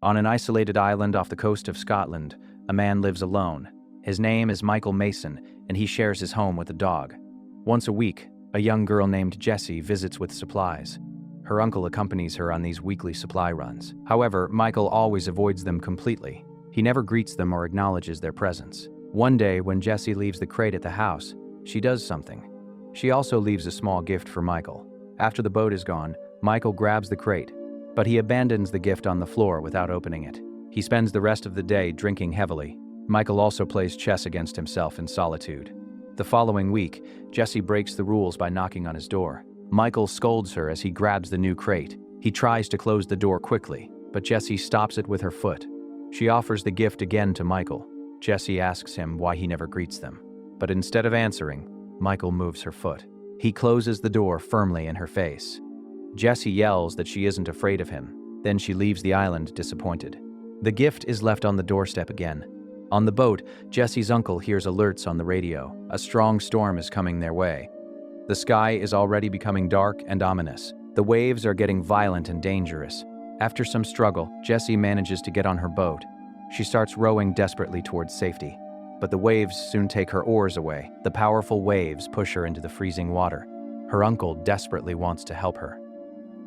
On an isolated island off the coast of Scotland, a man lives alone. His name is Michael Mason, and he shares his home with a dog. Once a week, a young girl named Jessie visits with supplies. Her uncle accompanies her on these weekly supply runs. However, Michael always avoids them completely. He never greets them or acknowledges their presence. One day, when Jessie leaves the crate at the house, she does something. She also leaves a small gift for Michael. After the boat is gone, Michael grabs the crate, but he abandons the gift on the floor without opening it. He spends the rest of the day drinking heavily. Michael also plays chess against himself in solitude. The following week, Jessie breaks the rules by knocking on his door. Michael scolds her as he grabs the new crate. He tries to close the door quickly, but Jessie stops it with her foot. She offers the gift again to Michael. Jessie asks him why he never greets them, but instead of answering, Michael moves her foot. He closes the door firmly in her face. Jessie yells that she isn't afraid of him. Then she leaves the island disappointed. The gift is left on the doorstep again. On the boat, Jessie's uncle hears alerts on the radio. A strong storm is coming their way. The sky is already becoming dark and ominous. The waves are getting violent and dangerous. After some struggle, Jessie manages to get on her boat. She starts rowing desperately towards safety. But the waves soon take her oars away. The powerful waves push her into the freezing water. Her uncle desperately wants to help her.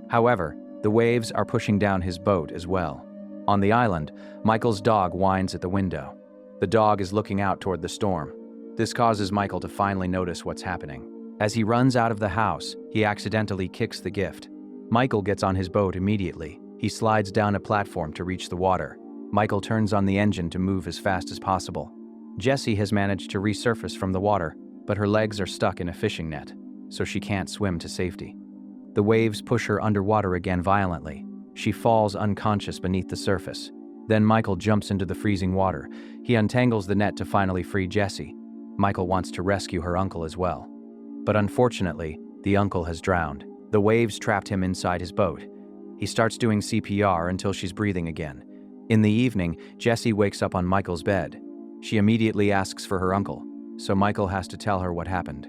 However, the waves are pushing down his boat as well. On the island, Michael's dog whines at the window. The dog is looking out toward the storm. This causes Michael to finally notice what's happening. As he runs out of the house, he accidentally kicks the gift. Michael gets on his boat immediately. He slides down a platform to reach the water. Michael turns on the engine to move as fast as possible. Jessie has managed to resurface from the water, but her legs are stuck in a fishing net, so she can't swim to safety. The waves push her underwater again violently. She falls unconscious beneath the surface. Then Michael jumps into the freezing water. He untangles the net to finally free Jessie. Michael wants to rescue her uncle as well. But unfortunately, the uncle has drowned. The waves trapped him inside his boat. He starts doing CPR until she's breathing again. In the evening, Jessie wakes up on Michael's bed. She immediately asks for her uncle, so Michael has to tell her what happened.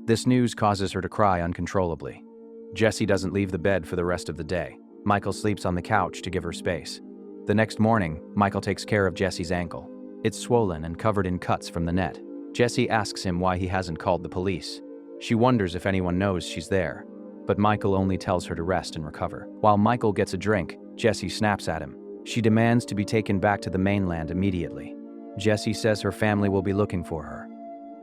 This news causes her to cry uncontrollably. Jessie doesn't leave the bed for the rest of the day. Michael sleeps on the couch to give her space. The next morning, Michael takes care of Jessie's ankle. It's swollen and covered in cuts from the net. Jessie asks him why he hasn't called the police. She wonders if anyone knows she's there, but Michael only tells her to rest and recover. While Michael gets a drink, Jessie snaps at him. She demands to be taken back to the mainland immediately. Jessie says her family will be looking for her.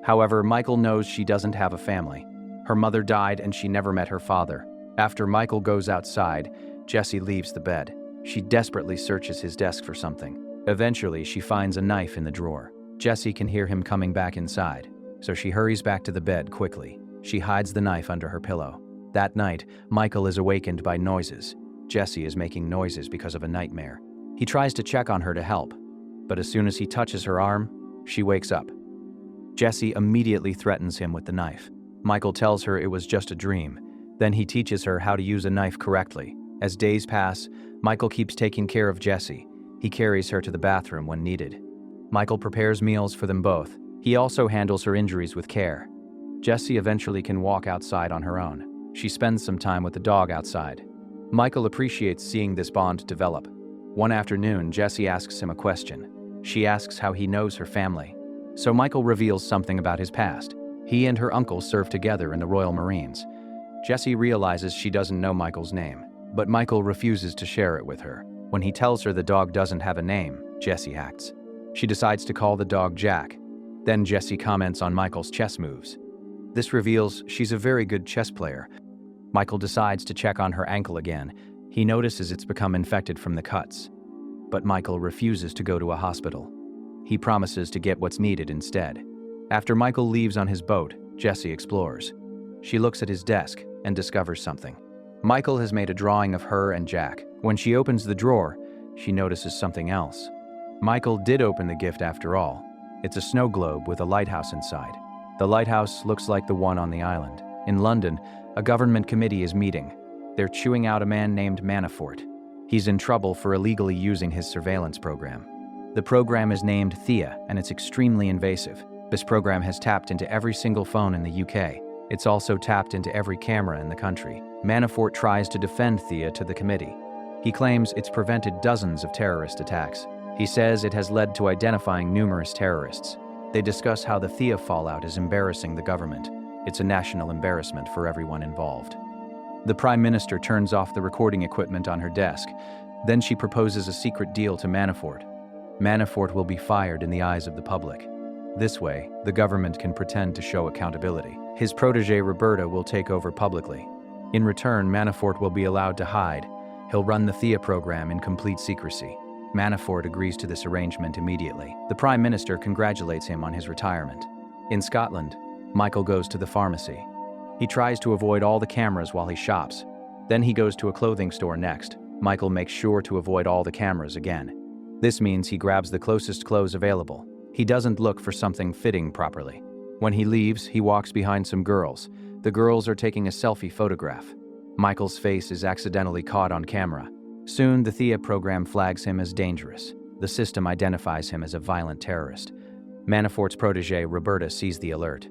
However, Michael knows she doesn't have a family. Her mother died and she never met her father. After Michael goes outside, Jessie leaves the bed. She desperately searches his desk for something. Eventually, she finds a knife in the drawer. Jessie can hear him coming back inside, so she hurries back to the bed quickly. She hides the knife under her pillow. That night, Michael is awakened by noises. Jessie is making noises because of a nightmare. He tries to check on her to help, but as soon as he touches her arm, she wakes up. Jessie immediately threatens him with the knife. Michael tells her it was just a dream. Then he teaches her how to use a knife correctly. As days pass, Michael keeps taking care of Jessie. He carries her to the bathroom when needed. Michael prepares meals for them both. He also handles her injuries with care. Jessie eventually can walk outside on her own. She spends some time with the dog outside. Michael appreciates seeing this bond develop. One afternoon, Jessie asks him a question. She asks how he knows her family. So Michael reveals something about his past. He and her uncle served together in the Royal Marines. Jessie realizes she doesn't know Michael's name, but Michael refuses to share it with her. When he tells her the dog doesn't have a name, Jessie acts. She decides to call the dog Jack. Then Jessie comments on Michael's chess moves. This reveals she's a very good chess player. Michael decides to check on her ankle again. He notices it's become infected from the cuts. But Michael refuses to go to a hospital. He promises to get what's needed instead. After Michael leaves on his boat, Jessie explores. She looks at his desk and discovers something. Michael has made a drawing of her and Jack. When she opens the drawer, she notices something else. Michael did open the gift after all. It's a snow globe with a lighthouse inside. The lighthouse looks like the one on the island. In London, a government committee is meeting. They're chewing out a man named Manafort. He's in trouble for illegally using his surveillance program. The program is named Thea, and it's extremely invasive. This program has tapped into every single phone in the UK. It's also tapped into every camera in the country. Manafort tries to defend Thea to the committee. He claims it's prevented dozens of terrorist attacks. He says it has led to identifying numerous terrorists. They discuss how the Thea fallout is embarrassing the government. It's a national embarrassment for everyone involved. The Prime Minister turns off the recording equipment on her desk. Then she proposes a secret deal to Manafort. Manafort will be fired in the eyes of the public. This way, the government can pretend to show accountability. His protege Roberta will take over publicly. In return, Manafort will be allowed to hide. He'll run the Thea program in complete secrecy. Manafort agrees to this arrangement immediately. The Prime Minister congratulates him on his retirement. In Scotland, Michael goes to the pharmacy. He tries to avoid all the cameras while he shops. Then he goes to a clothing store next. Michael makes sure to avoid all the cameras again. This means he grabs the closest clothes available. He doesn't look for something fitting properly. When he leaves, he walks behind some girls. The girls are taking a selfie photograph. Michael's face is accidentally caught on camera. Soon, the Thea program flags him as dangerous. The system identifies him as a violent terrorist. Manafort's protege, Roberta, sees the alert.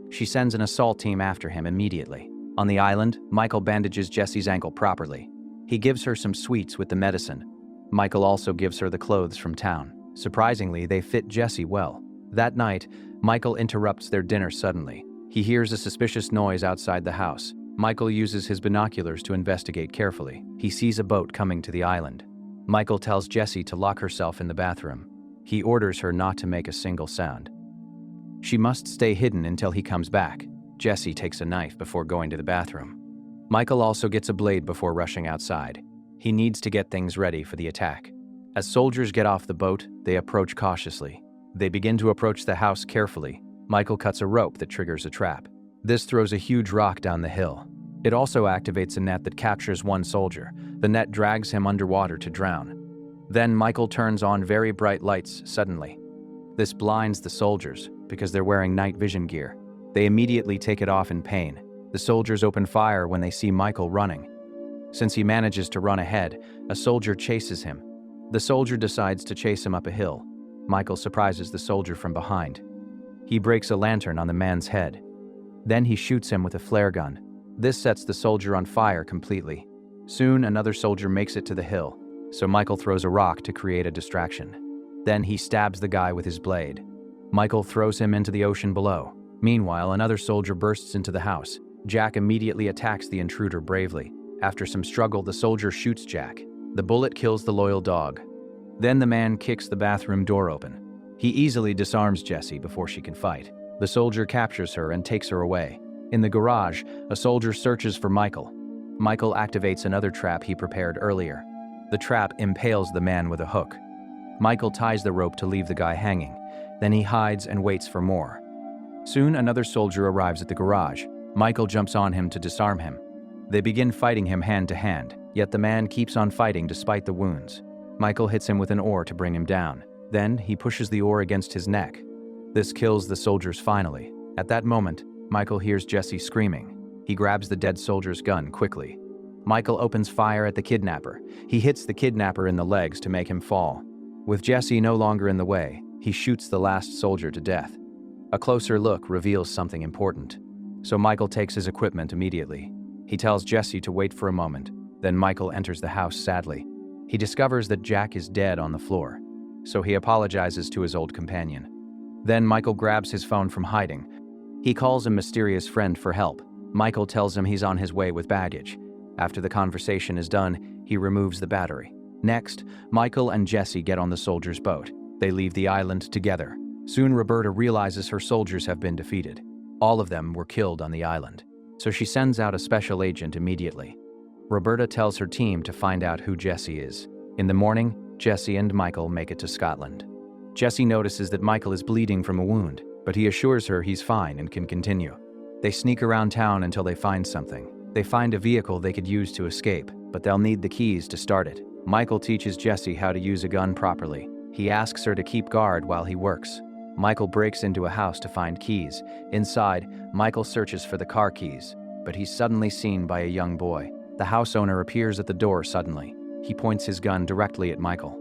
She sends an assault team after him immediately. On the island, Michael bandages Jessie's ankle properly. He gives her some sweets with the medicine. Michael also gives her the clothes from town. Surprisingly, they fit Jessie well. That night, Michael interrupts their dinner suddenly. He hears a suspicious noise outside the house. Michael uses his binoculars to investigate carefully. He sees a boat coming to the island. Michael tells Jessie to lock herself in the bathroom. He orders her not to make a single sound. She must stay hidden until he comes back. Jessie takes a knife before going to the bathroom. Michael also gets a blade before rushing outside. He needs to get things ready for the attack. As soldiers get off the boat, they approach cautiously. They begin to approach the house carefully. Michael cuts a rope that triggers a trap. This throws a huge rock down the hill. It also activates a net that captures one soldier. The net drags him underwater to drown. Then Michael turns on very bright lights suddenly. This blinds the soldiers because they're wearing night vision gear. They immediately take it off in pain. The soldiers open fire when they see Michael running. Since he manages to run ahead, a soldier chases him. The soldier decides to chase him up a hill. Michael surprises the soldier from behind. He breaks a lantern on the man's head. Then he shoots him with a flare gun. This sets the soldier on fire completely. Soon, another soldier makes it to the hill, so Michael throws a rock to create a distraction. Then he stabs the guy with his blade. Michael throws him into the ocean below. Meanwhile, another soldier bursts into the house. Jack immediately attacks the intruder bravely. After some struggle, the soldier shoots Jack. The bullet kills the loyal dog. Then the man kicks the bathroom door open. He easily disarms Jessie before she can fight. The soldier captures her and takes her away. In the garage, a soldier searches for Michael. Michael activates another trap he prepared earlier. The trap impales the man with a hook. Michael ties the rope to leave the guy hanging. Then he hides and waits for more. Soon, another soldier arrives at the garage. Michael jumps on him to disarm him. They begin fighting him hand to hand, yet the man keeps on fighting despite the wounds. Michael hits him with an oar to bring him down. Then, he pushes the oar against his neck. This kills the soldiers finally. At that moment, Michael hears Jessie screaming. He grabs the dead soldier's gun quickly. Michael opens fire at the kidnapper. He hits the kidnapper in the legs to make him fall. With Jessie no longer in the way, he shoots the last soldier to death. A closer look reveals something important. So Michael takes his equipment immediately. He tells Jessie to wait for a moment. Then Michael enters the house sadly. He discovers that Jack is dead on the floor. So he apologizes to his old companion. Then Michael grabs his phone from hiding. He calls a mysterious friend for help. Michael tells him he's on his way with baggage. After the conversation is done, he removes the battery. Next, Michael and Jessie get on the soldier's boat. They leave the island together. Soon Roberta realizes her soldiers have been defeated. All of them were killed on the island. So she sends out a special agent immediately. Roberta tells her team to find out who Jessie is. In the morning, Jessie and Michael make it to Scotland. Jessie notices that Michael is bleeding from a wound, but he assures her he's fine and can continue. They sneak around town until they find something. They find a vehicle they could use to escape, but they'll need the keys to start it. Michael teaches Jessie how to use a gun properly. He asks her to keep guard while he works. Michael breaks into a house to find keys. Inside, Michael searches for the car keys, but he's suddenly seen by a young boy. The house owner appears at the door suddenly. He points his gun directly at Michael.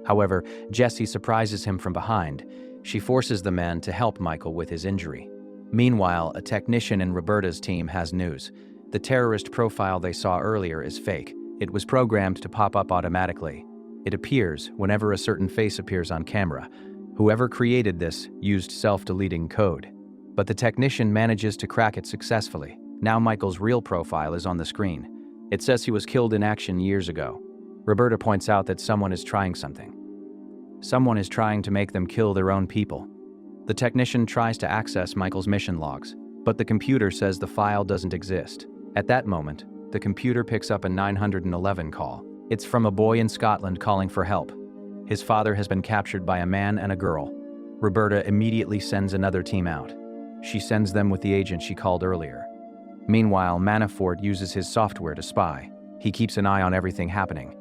However, Jessie surprises him from behind. She forces the man to help Michael with his injury. Meanwhile, a technician in Roberta's team has news. The terrorist profile they saw earlier is fake. It was programmed to pop up automatically. It appears whenever a certain face appears on camera. Whoever created this used self-deleting code. But the technician manages to crack it successfully. Now Michael's real profile is on the screen. It says he was killed in action years ago. Roberta points out that someone is trying something. Someone is trying to make them kill their own people. The technician tries to access Michael's mission logs, but the computer says the file doesn't exist. At that moment, the computer picks up a 911 call. It's from a boy in Scotland calling for help. His father has been captured by a man and a girl. Roberta immediately sends another team out. She sends them with the agent she called earlier. Meanwhile, Manafort uses his software to spy. He keeps an eye on everything happening.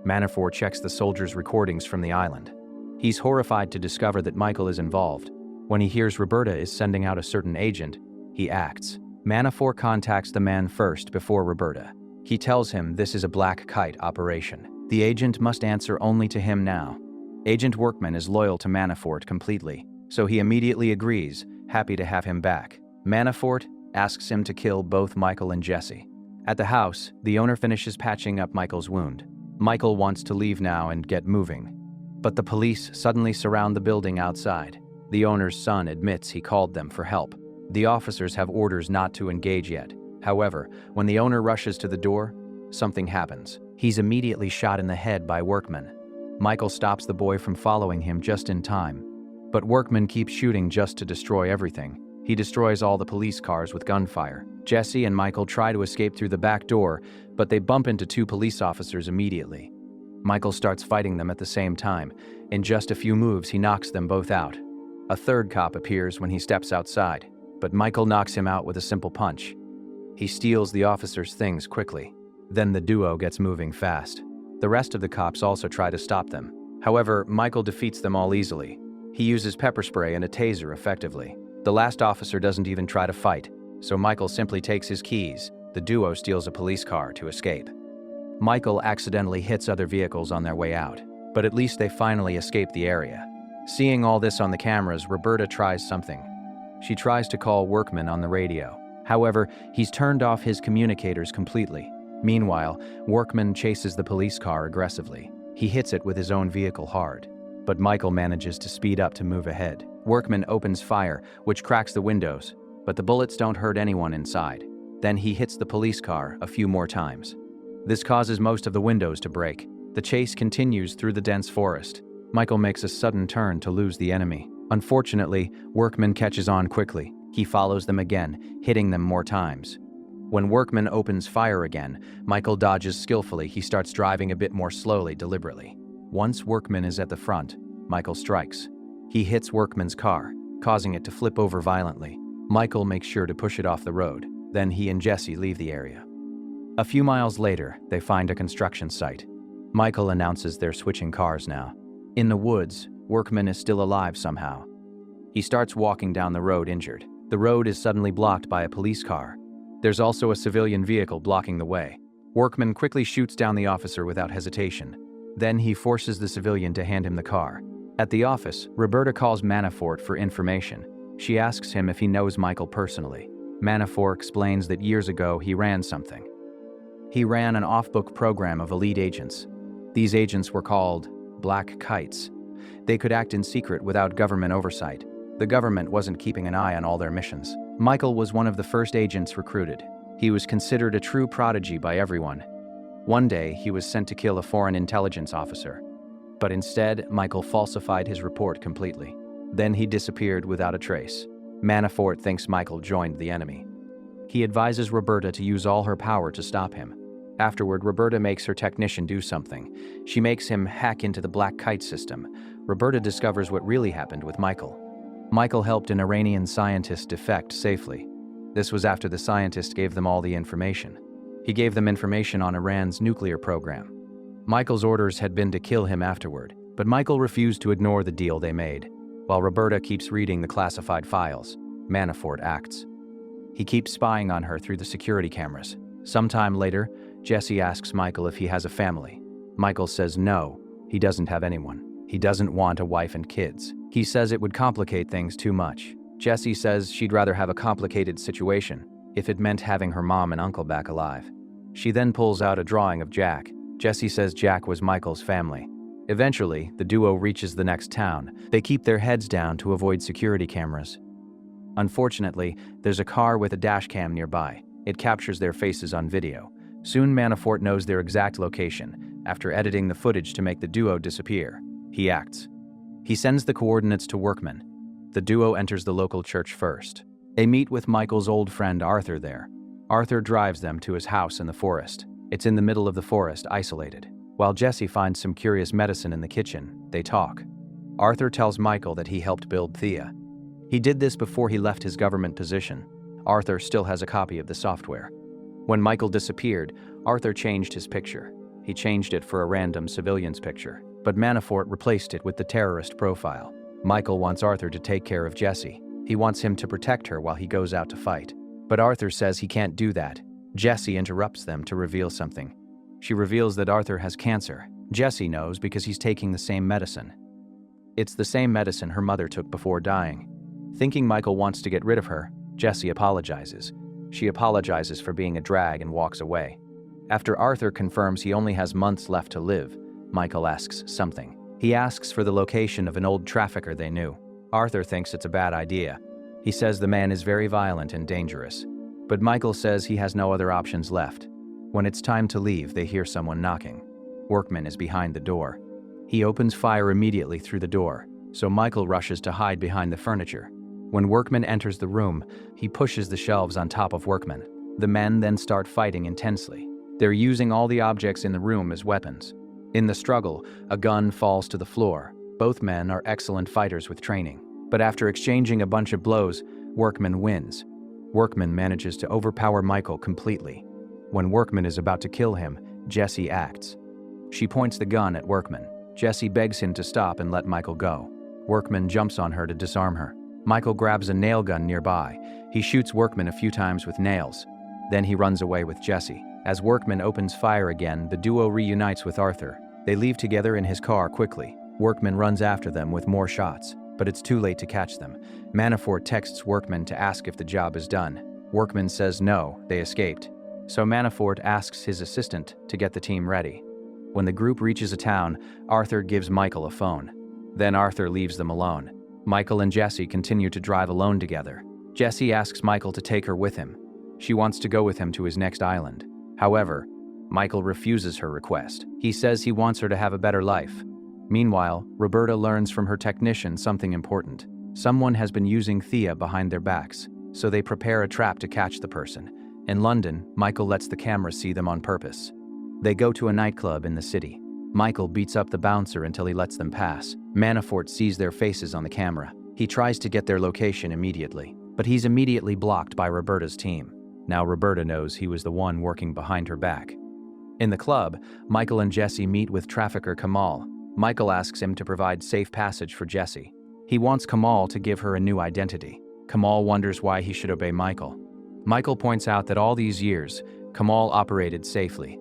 Manafort checks the soldiers' recordings from the island. He's horrified to discover that Michael is involved. When he hears Roberta is sending out a certain agent, he acts. Manafort contacts the man first before Roberta. He tells him this is a black kite operation. The agent must answer only to him now. Agent Workman is loyal to Manafort completely, so he immediately agrees, happy to have him back. Manafort asks him to kill both Michael and Jessie. At the house, the owner finishes patching up Michael's wound. Michael wants to leave now and get moving. But the police suddenly surround the building outside. The owner's son admits he called them for help. The officers have orders not to engage yet. However, when the owner rushes to the door, something happens. He's immediately shot in the head by Workman. Michael stops the boy from following him just in time. But Workman keeps shooting just to destroy everything. He destroys all the police cars with gunfire. Jessie and Michael try to escape through the back door, but they bump into two police officers immediately. Michael starts fighting them at the same time. In just a few moves, he knocks them both out. A third cop appears when he steps outside, but Michael knocks him out with a simple punch. He steals the officer's things quickly. Then the duo gets moving fast. The rest of the cops also try to stop them. However, Michael defeats them all easily. He uses pepper spray and a taser effectively. The last officer doesn't even try to fight, so Michael simply takes his keys. The duo steals a police car to escape. Michael accidentally hits other vehicles on their way out, but at least they finally escape the area. Seeing all this on the cameras, Roberta tries something. She tries to call Workman on the radio. However, he's turned off his communicators completely. Meanwhile, Workman chases the police car aggressively. He hits it with his own vehicle hard, but Michael manages to speed up to move ahead. Workman opens fire, which cracks the windows, but the bullets don't hurt anyone inside. Then he hits the police car a few more times. This causes most of the windows to break. The chase continues through the dense forest. Michael makes a sudden turn to lose the enemy. Unfortunately, Workman catches on quickly. He follows them again, hitting them more times. When Workman opens fire again, Michael dodges skillfully. He starts driving a bit more slowly, deliberately. Once Workman is at the front, Michael strikes. He hits Workman's car, causing it to flip over violently. Michael makes sure to push it off the road. Then he and Jessie leave the area. A few miles later, they find a construction site. Michael announces they're switching cars now. In the woods, Workman is still alive somehow. He starts walking down the road injured. The road is suddenly blocked by a police car. There's also a civilian vehicle blocking the way. Workman quickly shoots down the officer without hesitation. Then he forces the civilian to hand him the car. At the office, Roberta calls Manafort for information. She asks him if he knows Michael personally. Manafort explains that years ago he ran something. He ran an off-book program of elite agents. These agents were called Black Kites. They could act in secret without government oversight. The government wasn't keeping an eye on all their missions. Michael was one of the first agents recruited. He was considered a true prodigy by everyone. One day, he was sent to kill a foreign intelligence officer. But instead, Michael falsified his report completely. Then he disappeared without a trace. Manafort thinks Michael joined the enemy. He advises Roberta to use all her power to stop him. Afterward, Roberta makes her technician do something. She makes him hack into the Black Kite system. Roberta discovers what really happened with Michael. Michael helped an Iranian scientist defect safely. This was after the scientist gave them all the information. He gave them information on Iran's nuclear program. Michael's orders had been to kill him afterward, but Michael refused to ignore the deal they made. While Roberta keeps reading the classified files, Manafort acts. He keeps spying on her through the security cameras. Sometime later, Jessie asks Michael if he has a family. Michael says no, he doesn't have anyone. He doesn't want a wife and kids. He says it would complicate things too much. Jessie says she'd rather have a complicated situation if it meant having her mom and uncle back alive. She then pulls out a drawing of Jack. Jessie says Jack was Michael's family. Eventually, the duo reaches the next town. They keep their heads down to avoid security cameras. Unfortunately, there's a car with a dash cam nearby. It captures their faces on video. Soon Manafort knows their exact location. After editing the footage to make the duo disappear, he acts. He sends the coordinates to Workman. The duo enters the local church first. They meet with Michael's old friend Arthur there. Arthur drives them to his house in the forest. It's in the middle of the forest, isolated. While Jessie finds some curious medicine in the kitchen, they talk. Arthur tells Michael that he helped build Thea. He did this before he left his government position. Arthur still has a copy of the software. When Michael disappeared, Arthur changed his picture. He changed it for a random civilian's picture, but Manafort replaced it with the terrorist profile. Michael wants Arthur to take care of Jessie. He wants him to protect her while he goes out to fight. But Arthur says he can't do that. Jessie interrupts them to reveal something. She reveals that Arthur has cancer. Jessie knows because he's taking the same medicine. It's the same medicine her mother took before dying. Thinking Michael wants to get rid of her, Jessie apologizes. She apologizes for being a drag and walks away. After Arthur confirms he only has months left to live, Michael asks something. He asks for the location of an old trafficker they knew. Arthur thinks it's a bad idea. He says the man is very violent and dangerous. But Michael says he has no other options left. When it's time to leave, they hear someone knocking. Workman is behind the door. He opens fire immediately through the door, so Michael rushes to hide behind the furniture. When Workman enters the room, he pushes the shelves on top of Workman. The men then start fighting intensely. They're using all the objects in the room as weapons. In the struggle, a gun falls to the floor. Both men are excellent fighters with training. But after exchanging a bunch of blows, Workman wins. Workman manages to overpower Michael completely. When Workman is about to kill him, Jessie acts. She points the gun at Workman. Jessie begs him to stop and let Michael go. Workman jumps on her to disarm her. Michael grabs a nail gun nearby. He shoots Workman a few times with nails. Then he runs away with Jessie. As Workman opens fire again, the duo reunites with Arthur. They leave together in his car quickly. Workman runs after them with more shots, but it's too late to catch them. Manafort texts Workman to ask if the job is done. Workman says no, they escaped. So Manafort asks his assistant to get the team ready. When the group reaches a town, Arthur gives Michael a phone. Then Arthur leaves them alone. Michael and Jessie continue to drive alone together. Jessie asks Michael to take her with him. She wants to go with him to his next island. However, Michael refuses her request. He says he wants her to have a better life. Meanwhile, Roberta learns from her technician something important. Someone has been using Thea behind their backs, so they prepare a trap to catch the person. In London, Michael lets the camera see them on purpose. They go to a nightclub in the city. Michael beats up the bouncer until he lets them pass. Manafort sees their faces on the camera. He tries to get their location immediately, but he's immediately blocked by Roberta's team. Now Roberta knows he was the one working behind her back. In the club, Michael and Jessie meet with trafficker Kamal. Michael asks him to provide safe passage for Jessie. He wants Kamal to give her a new identity. Kamal wonders why he should obey Michael. Michael points out that all these years, Kamal operated safely.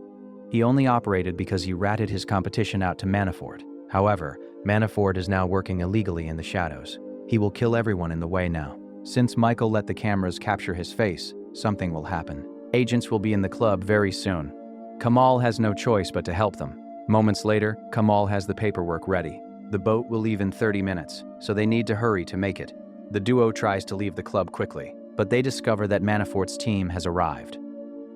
He only operated because he ratted his competition out to Manafort. However, Manafort is now working illegally in the shadows. He will kill everyone in the way now. Since Michael let the cameras capture his face, something will happen. Agents will be in the club very soon. Kamal has no choice but to help them. Moments later, Kamal has the paperwork ready. The boat will leave in 30 minutes, so they need to hurry to make it. The duo tries to leave the club quickly, but they discover that Manafort's team has arrived.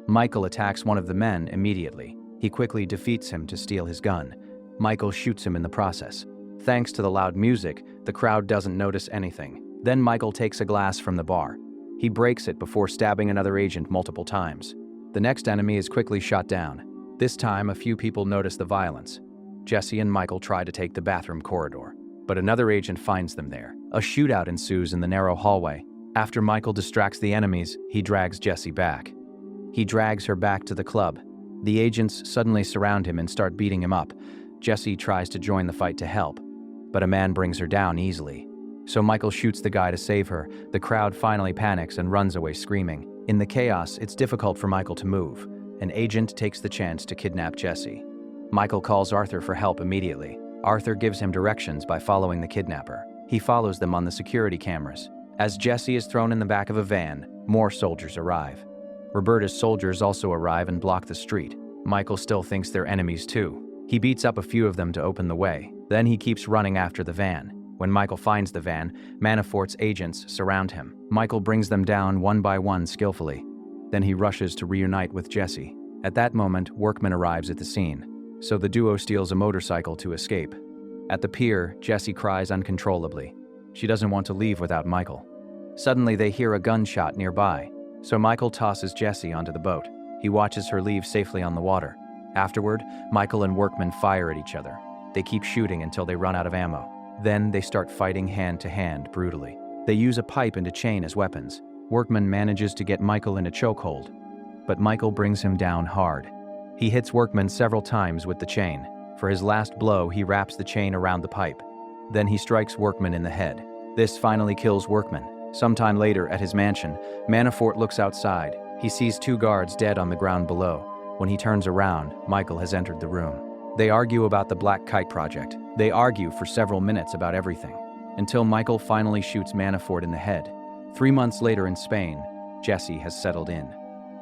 Michael attacks one of the men immediately. He quickly defeats him to steal his gun. Michael shoots him in the process. Thanks to the loud music, the crowd doesn't notice anything. Then Michael takes a glass from the bar. He breaks it before stabbing another agent multiple times. The next enemy is quickly shot down. This time, a few people notice the violence. Jessie and Michael try to take the bathroom corridor, but another agent finds them there. A shootout ensues in the narrow hallway. After Michael distracts the enemies, he drags Jessie back. He drags her back to the club. The agents suddenly surround him and start beating him up. Jessie tries to join the fight to help, but a man brings her down easily. So Michael shoots the guy to save her. The crowd finally panics and runs away screaming. In the chaos, it's difficult for Michael to move. An agent takes the chance to kidnap Jessie. Michael calls Arthur for help immediately. Arthur gives him directions by following the kidnapper. He follows them on the security cameras. As Jessie is thrown in the back of a van, more soldiers arrive. Roberta's soldiers also arrive and block the street. Michael still thinks they're enemies too. He beats up a few of them to open the way. Then he keeps running after the van. When Michael finds the van, Manafort's agents surround him. Michael brings them down one by one skillfully. Then he rushes to reunite with Jessie. At that moment, Workman arrives at the scene, so the duo steals a motorcycle to escape. At the pier, Jessie cries uncontrollably. She doesn't want to leave without Michael. Suddenly, they hear a gunshot nearby, so Michael tosses Jessie onto the boat. He watches her leave safely on the water. Afterward, Michael and Workman fire at each other. They keep shooting until they run out of ammo. Then they start fighting hand to hand brutally. They use a pipe and a chain as weapons. Workman manages to get Michael in a chokehold, but Michael brings him down hard. He hits Workman several times with the chain. For his last blow, he wraps the chain around the pipe. Then he strikes Workman in the head. This finally kills Workman. Sometime later, at his mansion, Manafort looks outside. He sees two guards dead on the ground below. When he turns around, Michael has entered the room. They argue about the Black Kite project. They argue for several minutes about everything, until Michael finally shoots Manafort in the head. 3 months later in Spain, Jessie has settled in.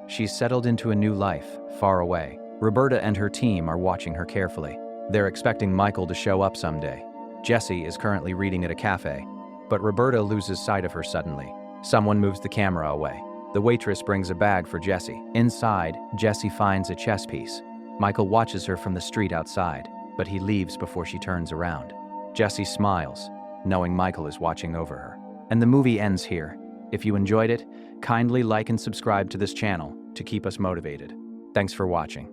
She's settled into a new life, far away. Roberta and her team are watching her carefully. They're expecting Michael to show up someday. Jessie is currently reading at a cafe, but Roberta loses sight of her suddenly. Someone moves the camera away. The waitress brings a bag for Jessie. Inside, Jessie finds a chess piece. Michael watches her from the street outside, but he leaves before she turns around. Jessie smiles, knowing Michael is watching over her. And the movie ends here. If you enjoyed it, kindly like and subscribe to this channel to keep us motivated. Thanks for watching.